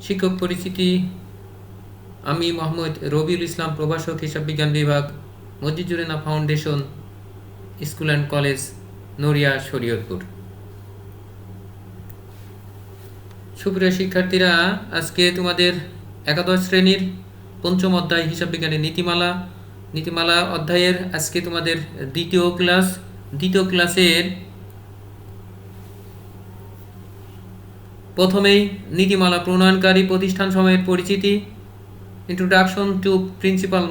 শিক্ষক পরিচিতি। আমি মোহাম্মদ রবিউল ইসলাম, প্রভাষক, হিসাব বিজ্ঞান বিভাগ, মসজিদুরেনা ফাউন্ডেশন স্কুল অ্যান্ড কলেজ, নড়িয়া, শরীয়তপুর। সুপ্রিয় শিক্ষার্থীরা, আজকে তোমাদের একাদশ শ্রেণীর পঞ্চম অধ্যায় হিসাব বিজ্ঞানের নীতিমালা অধ্যায়ের আজকে তোমাদের দ্বিতীয় ক্লাসের প্রথমেই নীতিমালা প্রণয়নকারী প্রতিষ্ঠানসমূহের পরিচিতি, introduction to principal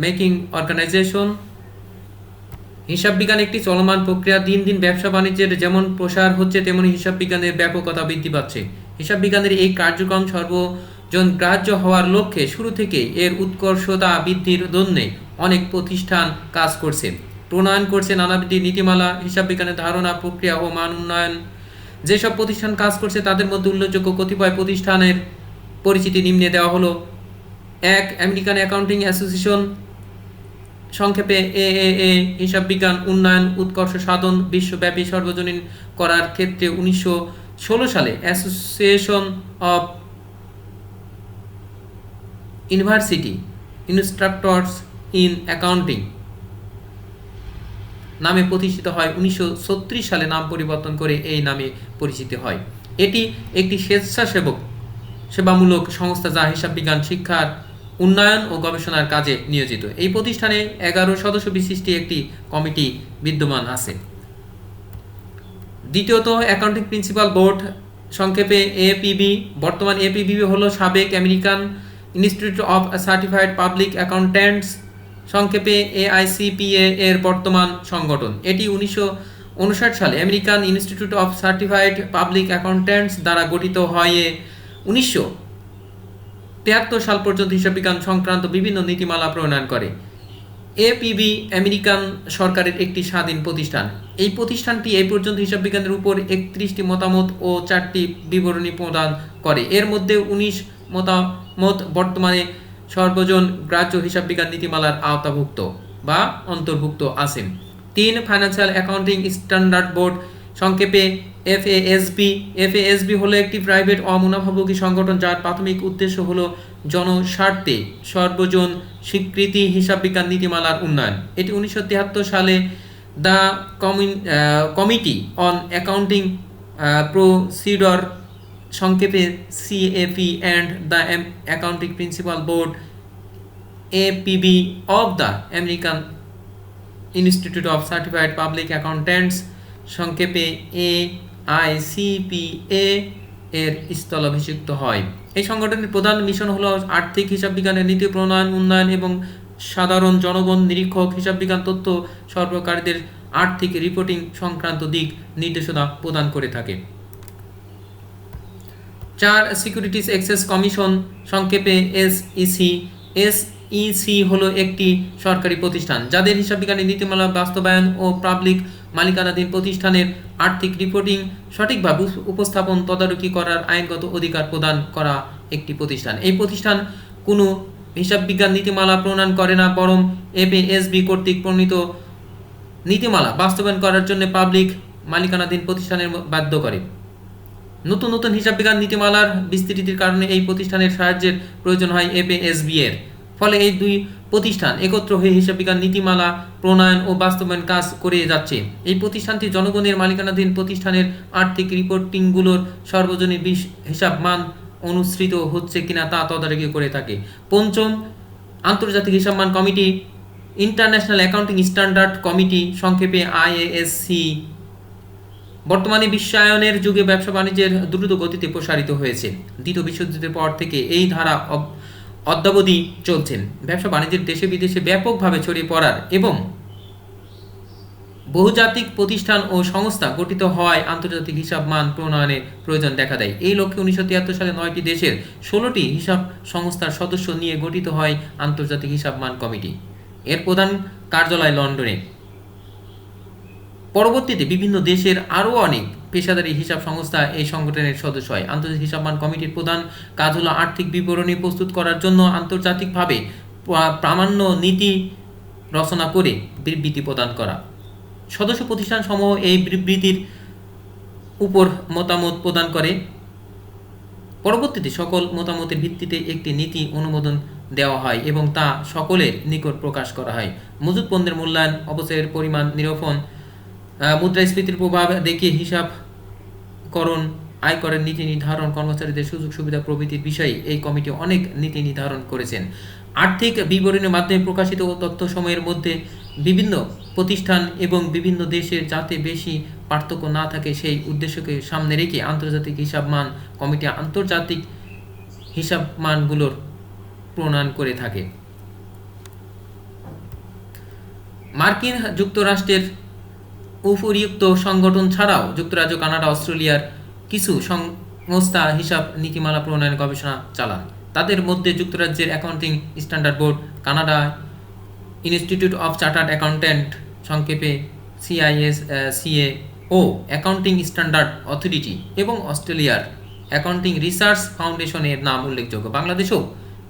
making organisation. হিসাব বিজ্ঞান একটি চলমান প্রক্রিয়া। দিন দিন ব্যবসা বাণিজ্যের যেমন প্রসার হচ্ছে, তেমনি হিসাব বিজ্ঞানের ব্যাপকতা বৃদ্ধি পাচ্ছে। হিসাব বিজ্ঞানের এই কার্যক্রম সর্বজন গ্রাহ্য হওয়ার লক্ষ্যে শুরু থেকেই এর উৎকর্ষতা বৃদ্ধির জন্য অনেক প্রতিষ্ঠান কাজ করছে, প্রণয়ন করছে নানাবিধ নীতিমালা। হিসাব বিজ্ঞানের ধারণা, প্রক্রিয়া ও মান উন্নয়ন যেসব প্রতিষ্ঠান কাজ করছে তাদের মধ্যে উল্লেখযোগ্য কতিপয় প্রতিষ্ঠানের পরিচিতি নিম্নে দেওয়া হলো। 1. আমেরিকান অ্যাকাউন্টিং অ্যাসোসিয়েশন, সংক্ষেপে AAA, হিসাব বিজ্ঞান উন্নয়ন উৎকর্ষ সাধন বিশ্বব্যাপী সর্বজনীন করার ক্ষেত্রে 1916 সালে association of university instructors in accounting নামে প্রতিষ্ঠিত হয়। 1936 সালে নাম পরিবর্তন করে এই নামে পরিচিতি হয়। এটি একটি সেবামূলক সংস্থা যা হিসাব বিজ্ঞান শিক্ষার উন্নয়ন ও গবেষণার কাজে নিয়োজিত। এই প্রতিষ্ঠানে 11 সদস্য বিশিষ্ট একটি কমিটি বিদ্যমান আছে। দ্বিতীয়ত, অ্যাকাউন্টিং প্রিন্সিপাল বোর্ড, সংক্ষেপে APB। বর্তমান APB হলো সাবেক American institute of certified public accountants, সংক্ষেপে AICPA এর বর্তমান সংগঠন। এটি 1959 সালে American institute of certified public accountants দ্বারা গঠিত হয়ে 1973 সাল পর্যন্ত হিসাব বিজ্ঞান সংক্রান্ত বিভিন্ন নীতিমালা প্রণয়ন করে। APB আমেরিকান সরকারের একটি স্বাধীন প্রতিষ্ঠান। এই প্রতিষ্ঠানটি এই পর্যন্ত হিসাব বিজ্ঞানের উপর 31টি মতামত ও 4টি বিবরণী প্রদান করে। এর মধ্যে 19 মতামত বর্তমানে সর্বজন গ্রাহ্য হিসাব বিজ্ঞান নীতিমালার আওতাভুক্ত বা অন্তর্ভুক্ত আছে। 3. ফাইন্যান্সিয়াল অ্যাকাউন্টিং স্ট্যান্ডার্ড বোর্ড, সংক্ষেপে FASB। FASB হলো একটি প্রাইভেট অমুনাফাভোগী সংগঠন যার প্রাথমিক উদ্দেশ্য হলো জনস্বার্থে সর্বজন স্বীকৃতি হিসাব বিজ্ঞান নীতিমালার উন্নয়ন। এটি 1973 সালে the committee on accounting procedure, সংক্ষেপে CAP and the accounting principal board APB of the American institute of certified public accountants, সংক্ষেপে AICPA এর স্থলাভিষিক্ত হয়। এই সংগঠনের প্রধান মিশন হলো আর্থিক হিসাব বিজ্ঞানের নীতি প্রণয়ন, উন্নয়ন এবং সাধারণ জনগণ নিরীক্ষক হিসাব বিজ্ঞান তথ্য সরবরাহকারীদের আর্থিক রিপোর্টিং সংক্রান্ত দিক নির্দেশনা প্রদান করে থাকে। 4. সিকিউরিটিজ এক্সচেঞ্জ কমিশন, সংক্ষেপে SEC। SEC হলো একটি সরকারি প্রতিষ্ঠান যাদের হিসাব বিজ্ঞানের নীতিমালা বাস্তবায়ন ও পাবলিক মালিকানাধীন প্রতিষ্ঠানের আর্থিক রিপোর্টিং সঠিকভাবে উপস্থাপন তদারকি করার আইনগত অধিকার প্রদান করা একটি প্রতিষ্ঠান। এই প্রতিষ্ঠান কোনো হিসাব বিজ্ঞান নীতিমালা প্রণয়ন করে না, বরং FASB কর্তৃক প্রণীত নীতিমালা বাস্তবায়ন করার জন্য পাবলিক মালিকানাধীন প্রতিষ্ঠানের বাধ্য করে। নতুন নতুন হিসাব বিজ্ঞান নীতিমালার বিস্তৃতির কারণে এই প্রতিষ্ঠানের সাহায্যের প্রয়োজন হয় FASB এর। ফলে এই দুই প্রতিষ্ঠান একত্র হয়ে হিসাব বিজ্ঞান নীতিমালা প্রণয়ন ও বাস্তবায়ন কাজ করে যাচ্ছে। এই প্রতিষ্ঠানটি জনগণের মালিকানাধীন প্রতিষ্ঠানের আর্থিক রিপোর্টিংগুলোর সর্বজনীন হিসাব মান অনুসৃত হচ্ছে কিনা তা তদারকি করে থাকে। 5. আন্তর্জাতিক হিসাব মান committee, international accounting standard committee, সংক্ষেপে IASC। বর্তমানে বিশ্বায়নের যুগে ব্যবসা বাণিজ্যের দ্রুত গতিতে প্রসারিত হয়েছে। দ্বিতীয় বিশ্বযুদ্ধের পর থেকে এই ধারা অদ্যাবধি চলছেন। ব্যবসা বাণিজ্যের দেশে বিদেশে ব্যাপকভাবে ছড়িয়ে পড়ার এবং বহুজাতিক প্রতিষ্ঠান ও সংস্থা গঠিত হওয়ায় আন্তর্জাতিক হিসাব মান প্রণয়নের প্রয়োজন দেখা দেয়। এই লক্ষ্যে 1973 সালে 9টি দেশের 16টি হিসাব সংস্থার সদস্য নিয়ে গঠিত হয় আন্তর্জাতিক হিসাব মান কমিটি। এর প্রধান কার্যালয় লন্ডনে। পরবর্তীতে বিভিন্ন দেশের আরও অনেক পেশাদারী হিসাব সংস্থা এই সংগঠনের সদস্য হয়। আন্তর্জাতিক হিসাব মান কমিটির প্রধান কাজ হলো আর্থিক বিবরণী প্রস্তুত করার জন্য আন্তর্জাতিকভাবে প্রামাণ্য নীতি রচনা করে বিবৃতি প্রদান করা। সদস্য প্রতিষ্ঠানসমূহ এই বিবৃতির উপর মতামত প্রদান করে। পরবর্তীতে সকল মতামতের ভিত্তিতে একটি নীতি অনুমোদন দেওয়া হয় এবং তা সকলের নিকট প্রকাশ করা হয়। মজুদ পণ্যের মূল্যায়ন, অপচয়ের পরিমাণ নিরূপণ, মুদ্রাস্ফীতির প্রভাব দেখিয়ে হিসাবকরণ, আয়করের নীতি নির্ধারণ, কর্মচারীদের সুযোগ সুবিধা প্রভৃতির বিষয়ে এই কমিটি অনেক নীতি নির্ধারণ করেছেন। আর্থিক বিবরণীর মাধ্যমে প্রকাশিত তথ্যসমূহের মধ্যে বিভিন্ন প্রতিষ্ঠান এবং বিভিন্ন দেশের যাতে বেশি পার্থক্য না থাকে সেই উদ্দেশ্যকে সামনে রেখে আন্তর্জাতিক হিসাব মান কমিটি আন্তর্জাতিক হিসাব মানগুলোর প্রণয়ন করে থাকে। মার্কিন যুক্তরাষ্ট্রের উপরিউক্ত সংগঠন ছাড়াও যুক্তরাজ্য, কানাডা, অস্ট্রেলিয়ার কিছু সংস্থা হিসাব নীতিমালা প্রণয়নের গবেষণা চালান। তাদের মধ্যে যুক্তরাজ্যের accounting standard board, Canada institute of chartered accountant সংক্ষেপে CISCA ও অ্যাকাউন্টিং স্ট্যান্ডার্ড অথরিটি এবং অস্ট্রেলিয়ার অ্যাকাউন্টিং রিসার্চ ফাউন্ডেশনের নাম উল্লেখযোগ্য। বাংলাদেশেও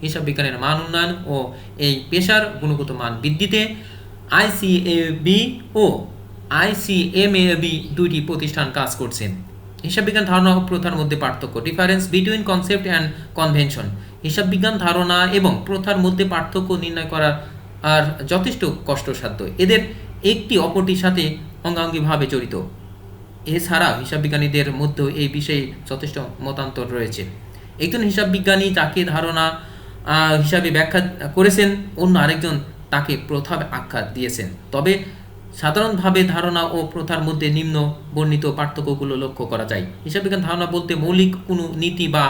হিসাব বিজ্ঞানের মান উন্নয়ন ও এই পেশার গুণগত মান বৃদ্ধিতে ICAB ও ICMAB দুইটি প্রতিষ্ঠান কাজ করছেন। হিসাব বিজ্ঞান ধারণা ও প্রথার মধ্যে পার্থক্য, difference between concept and convention. হিসাব বিজ্ঞান ধারণা এবং প্রথার মধ্যে পার্থক্য নির্ণয় করা আর যথেষ্ট কষ্টসাধ্য। এদের একটি অপরটির সাথে অঙ্গাঙ্গিভাবে জড়িত। এছাড়া হিসাব বিজ্ঞানীদের মধ্যেও এই বিষয়ে যথেষ্ট মতান্তর রয়েছে। একজন হিসাব বিজ্ঞানী যাকে ধারণা হিসাবে ব্যাখ্যা করেছেন, অন্য আরেকজন তাকে প্রথা আখ্যা দিয়েছেন। তবে সাধারণভাবে ধারণা ও প্রথার মধ্যে নিম্ন বর্ণিত পার্থক্যগুলো লক্ষ্য করা যায়। হিসাব বিজ্ঞান ধারণা বলতে মৌলিক কোনো নীতি বা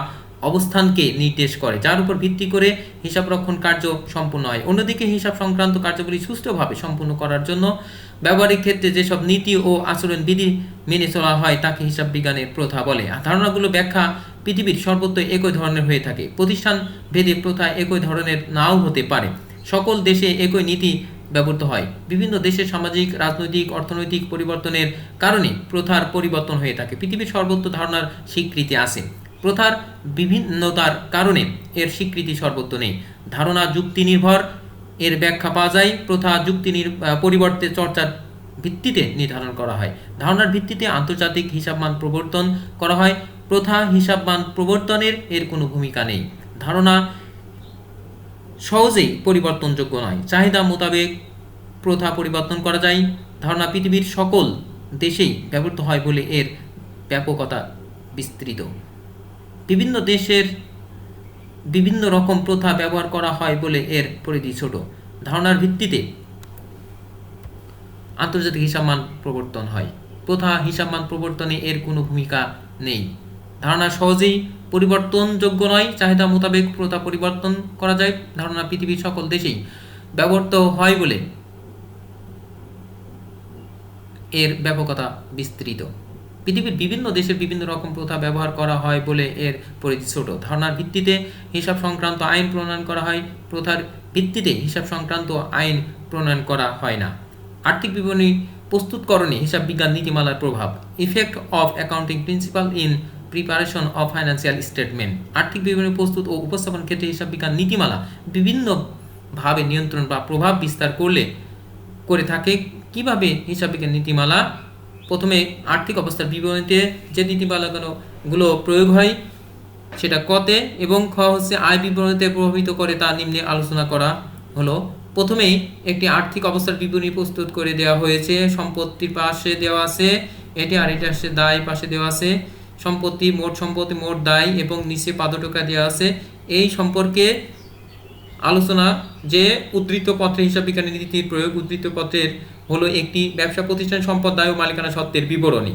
অবস্থানকে নির্দেশ করে যার উপর ভিত্তি করে হিসাব রক্ষণ কার্য সম্পূর্ণ হয়। অন্যদিকে হিসাব সংক্রান্ত কার্যগুলি সুষ্ঠুভাবে সম্পূর্ণ করার জন্য ব্যবহারিক ক্ষেত্রে যেসব নীতি ও আচরণ বিধি মেনে চলা হয় তাকে হিসাব বিজ্ঞানের প্রথা বলে। ধারণাগুলো ব্যাখ্যা পৃথিবীর সর্বত্র একই ধরনের হয়ে থাকে। প্রতিষ্ঠান ভেদে প্রথা একই ধরনের নাও হতে পারে। সকল দেশে একই নীতি ব্যবহৃত হয়। বিভিন্ন দেশের সামাজিক, রাজনৈতিক, অর্থনৈতিক পরিবর্তনের কারণে প্রথার পরিবর্তন হয়ে থাকে। পৃথিবীর সর্বত্র ধারণার স্বীকৃতি আছে, প্রথার বিভিন্নতার কারণে এর স্বীকৃতি সর্বত্র নেই। ধারণা যুক্তি নির্ভর, এর ব্যাখ্যা পাওয়া যায়। প্রথা যুক্তি পরিবর্তে চর্চার ভিত্তিতে নির্ধারণ করা হয়। ধারণার ভিত্তিতে আন্তর্জাতিক হিসাবমান প্রবর্তন করা হয়। প্রথা হিসাবমান প্রবর্তনের এর কোনো ভূমিকা নেই। ধারণা সহজেই পরিবর্তনযোগ্য নয়। চাহিদা মোতাবেক প্রথা পরিবর্তন করা যায়। ধারণা পৃথিবীর সকল দেশেই ব্যবহৃত হয় বলে এর ব্যাপকতা বিস্তৃত। বিভিন্ন দেশের বিভিন্ন রকম প্রথা ব্যবহার করা হয় বলে এর পরিধি ছোট। ধারণার ভিত্তিতে আন্তর্জাতিক হিসাবমান প্রবর্তন হয়। প্রথা হিসাবমান প্রবর্তনে এর কোনো ভূমিকা নেই। ধারণা সহজেই পরিবর্তনযোগ্য নয়। চাহিদা মোতাবেক প্রথা পরিবর্তন করা যায়। ধারণা পৃথিবীর সকল দেশেই ব্যবহৃত হয় বলে এর ব্যাপকতা বিস্তৃত। পৃথিবীর বিভিন্ন দেশে বিভিন্ন রকম প্রথা ব্যবহার করা হয় বলে এর পরিধি ছোট। ধারণার ভিত্তিতে হিসাব সংক্রান্ত আইন প্রণয়ন করা হয়। প্রথার ভিত্তিতে হিসাব সংক্রান্ত আইন প্রণয়ন করা হয় না। আর্থিক বিবরণী প্রস্তুতকরণে হিসাব বিজ্ঞান নীতিমালার প্রভাব, effect of accounting principal in preparation of financial statement. আর্থিক বিবরণী প্রস্তুত ও উপস্থাপন ক্ষেত্রে হিসাব বিজ্ঞান নীতিমালা বিভিন্নভাবে নিয়ন্ত্রণ বা প্রভাব বিস্তার করে থাকে। কিভাবে হিসাব বিজ্ঞান নীতিমালা? প্রথমে আর্থিক অবস্থার বিবরণীতে যে নীতিমালাগুলো প্রয়োগ হয় সেটা কতে, এবং খ হচ্ছে আয় বিবরণীতে প্রভাবিত করে তা নিম্নে আলোচনা করা হলো। প্রথমেই একটি আর্থিক অবস্থার বিবরণী প্রস্তুত করে দেওয়া হয়েছে। সম্পত্তির পাশে দেওয়া আছে এটি, আর এটা আসছে দায় পাশে দেওয়া আছে। সম্পত্তি, মোট দায় এবং নিচে পাদটুকা দেওয়া আছে। এই সম্পর্কে আলোচনা যে উদ্ধৃত পত্রে হিসাব বিজ্ঞানের নীতির প্রয়োগ। উদ্ধৃত পত্রের হলো একটি ব্যবসা প্রতিষ্ঠান সম্পদ, দায় ও মালিকানা সত্ত্বের বিবরণী।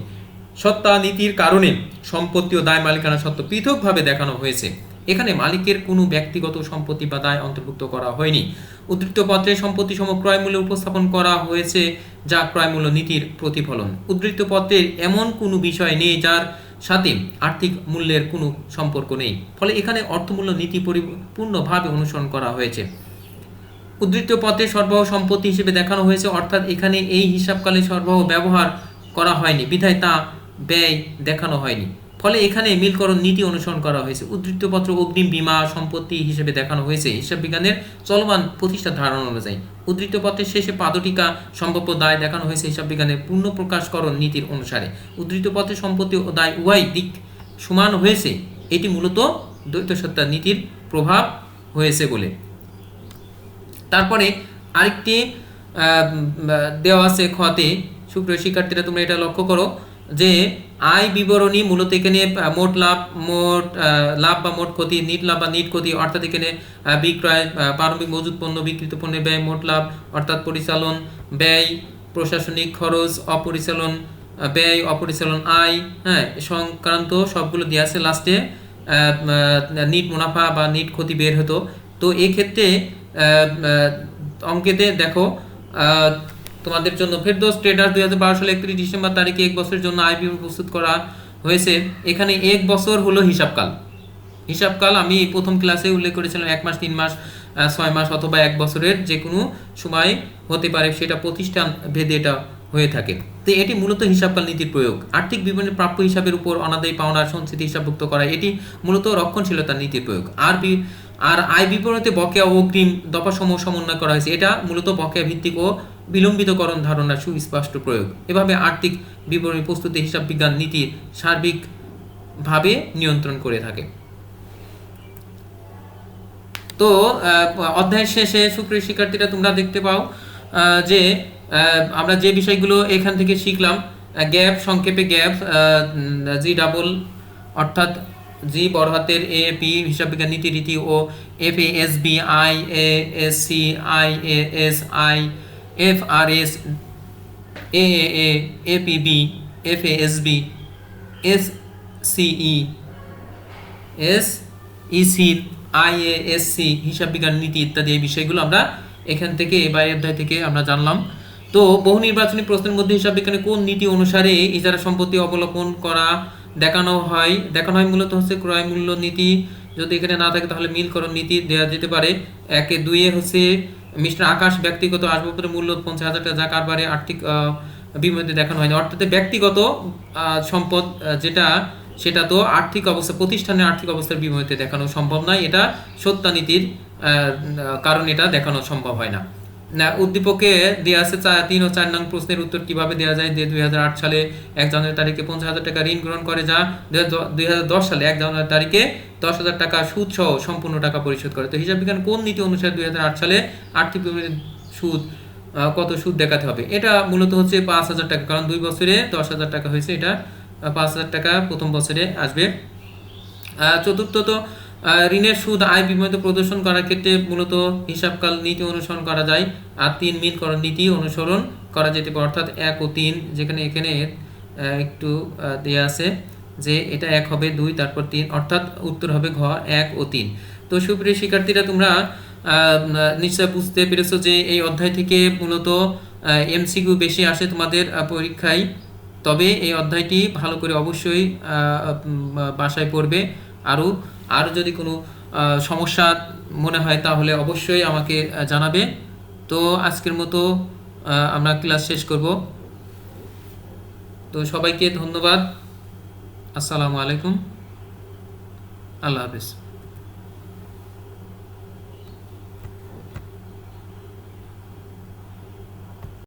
সত্তা নীতির কারণে সম্পত্তি ও দায় মালিকানা সত্ত্ব পৃথকভাবে দেখানো হয়েছে। এখানে মালিকের কোনো ব্যক্তিগত সম্পত্তি বা দায় অন্তর্ভুক্ত করা হয়নি। উদ্ধৃত পত্রে সম্পত্তি সম ক্রয় মূল্য উপস্থাপন করা হয়েছে যা ক্রয় মূল্য নীতির প্রতিফলন। উদ্ধৃত পত্রের এমন কোনো বিষয় নেই যার সাথে আর্থিক মূল্যের কোনো সম্পর্ক নেই, ফলে এখানে অর্থমূল্য নীতি পরিপূর্ণভাবে অনুসরণ করা হয়েছে। উদ্ধৃত পত্রে সরবরাহ সম্পত্তি হিসেবে দেখানো হয়েছে, অর্থাৎ এখানে এই হিসাবকালে সরবরাহ ব্যবহার করা হয়নি, বিধায় তা ব্যয় দেখানো হয়নি, ফলে এখানে মিলকরণ নীতি অনুসরণ করা হয়েছে। উদ্ধৃত পত্র অগ্রিম বীমা সম্পত্তি হিসেবে দেখানো হয়েছে হিসাব বিজ্ঞানের চলমান প্রতিষ্ঠা ধারণা অনুযায়ী। উদ্ধৃত পত্রের শেষে পাদটিকা সম্ভাব্য দায় দেখানো হয়েছে হিসাব বিজ্ঞানের পূর্ণ প্রকাশকরণ নীতির অনুসারে। উদ্ধৃত পত্রে সম্পত্তি ও দায় উভয় দিক সমান হয়েছে এটি মূলত দ্বৈত সত্তা নীতির প্রভাব হয়েছে বলে। তারপরে আরেকটি দেওয়া আছে খতে, সুপ্রিয় শিক্ষার্থীরা তোমরা এটা লক্ষ্য করো যে আয় বিবরণী মূলত এখানে মোট লাভ, মোট লাভ বা মোট ক্ষতি, নিট লাভ বা নিট ক্ষতি, অর্থাৎ এখানে বিক্রয়, প্রারম্ভিক মজুত পণ্য, বিক্রিত পণ্যের ব্যয়, মোট লাভ অর্থাৎ পরিচালন ব্যয়, প্রশাসনিক খরচ, অপরিচালন ব্যয়, অপরিচালন আয়, হ্যাঁ, সংক্রান্ত সবগুলো দেওয়া আছে। লাস্টে নিট মুনাফা বা নিট ক্ষতি বের হতো। তো এই ক্ষেত্রে অঙ্কেতে দেখো তোমাদের জন্য ফেরদৌস ট্রেডার্স 2012 সালে 31 ডিসেম্বর তারিখে 1 বছরের জন্য আয় বিবরণ প্রস্তুত করা হয়েছে। এখানে 1 বছর হলো হিসাবকাল। হিসাবকাল আমি প্রথম ক্লাসে উল্লেখ করেছিলাম 1 মাস, 3 মাস, 6 মাস অথবা 1 বছরের যে কোনো সময় হতে পারে, সেটা প্রতিষ্ঠান ভেদে এটা হয়ে থাকে। তো এটি মূলত হিসাবকাল নীতির প্রয়োগ। আর্থিক বিবরণী প্রাপ্য হিসাবের উপর অনাদায়ী পাওনার সঞ্চিতি হিসাবভুক্ত করা, এটি মূলত রক্ষণশীলতার নীতির প্রয়োগ। আর আয় বিবরণীতে বকেয়া ও অগ্রিম দফাসমূহ সমন্বয় করা হয়েছে, এটা মূলত বকেয়া ভিত্তিক ও বিলম্বিতকরণ ধারণার সুস্পষ্ট প্রয়োগ। এভাবে আর্থিক বিবরণী প্রস্তুতি হিসাব বিজ্ঞান নীতির সার্বিকভাবে নিয়ন্ত্রণ করে থাকে। তো অধ্যায়ের শেষে সুপ্রিয় শিক্ষার্থীরা তোমরা দেখতে পাও যে আমরা যে বিষয়গুলো এখান থেকে শিখলাম, গ্যাপ, সংক্ষেপে গ্যাপ, জি ডাবল অর্থাৎ জি বড় হাতের এ পি হিসাব বিজ্ঞান নীতি রীতি ও F A S B I A S C I A S I F R S A A A P B F A S B S CE S EC IASC হিসাব বিজ্ঞান নীতি ইত্যাদি এই বিষয়গুলো আমরা এখান থেকে বা এই অধ্যায় থেকে আমরা জানলাম। তো বহু নির্বাচনী প্রশ্নের মধ্যে হিসাব বিজ্ঞানে কোন নীতি অনুসারে ইজারা সম্পত্তি অবলোকন করা দেখানো হয় মূলত হচ্ছে ক্রয় মূল্য নীতি। যদি এখানে না থাকে তাহলে মিলকরণ নীতি দেওয়া যেতে পারে। 1-2 হচ্ছে মিস্টার আকাশ ব্যক্তিগত আসবাবপত্রের মূল্য 50,000 টাকা, যা কারবারে আর্থিক বিবরণীতে দেখানো হয়নি। অর্থাৎ ব্যক্তিগত সম্পদ যেটা, সেটা তো আর্থিক অবস্থা, প্রতিষ্ঠানের আর্থিক অবস্থার বিবরণীতে দেখানো সম্ভব নয়, এটা সত্যানীতির কারণ এটা দেখানো সম্ভব হয় না। উদ্দীপকে দেওয়া আছে 3 ও 4 নং প্রশ্নের উত্তর কিভাবে দেওয়া যায়। 2008 সালে 1 জানুয়ারি তারিখে 50,000 টাকা ঋণ গ্রহণ করে, যা 2010 সালে 1 জানুয়ারি তারিখে 10,000 টাকা সুদ সহ সম্পূর্ণ টাকা পরিশোধ করে। তো হিসাব বিজ্ঞান কোন নীতি অনুসারে 2008 সালে আর্থিক বিবরণীর সুদ কত সুদ দেখাতে হবে? এটা মূলত হচ্ছে 5,000 টাকা, কারণ 2 বছরে 10,000 টাকা হয়েছে, এটা 5,000 টাকা প্রথম বছরে আসবে। চতুর্থত, ঋণের সুদ আয় বিবরণীতে প্রদর্শন করার ক্ষেত্রে মূলত হিসাবকাল নীতি অনুসরণ করা যায়। আর 3 মিলকরণ নীতি অনুসরণ করা যেতে পারে, অর্থাৎ 1 ও 3, যেখানে এখানে একটু দেওয়া আছে যে এটা 1 হবে, 2 তারপর 3, অর্থাৎ উত্তর হবে ঘ 1 ও 3। তো সুপ্রিয় শিক্ষার্থীরা তোমরা নিশ্চয় বুঝতে পেরেছো যে এই অধ্যায় থেকে মূলত এমসিকিউ বেশি আসে তোমাদের পরীক্ষায়। তবে এই অধ্যায়টি ভালো করে অবশ্যই বাসায় পড়বে। আরও যদি কোনো সমস্যা মনে হয় তাহলে অবশ্যই আমাকে জানাবে। তো আজকের মতো আমরা ক্লাস শেষ করব। তো সবাইকে ধন্যবাদ। আসসালামু আলাইকুম, আল্লাহ হাফেজ।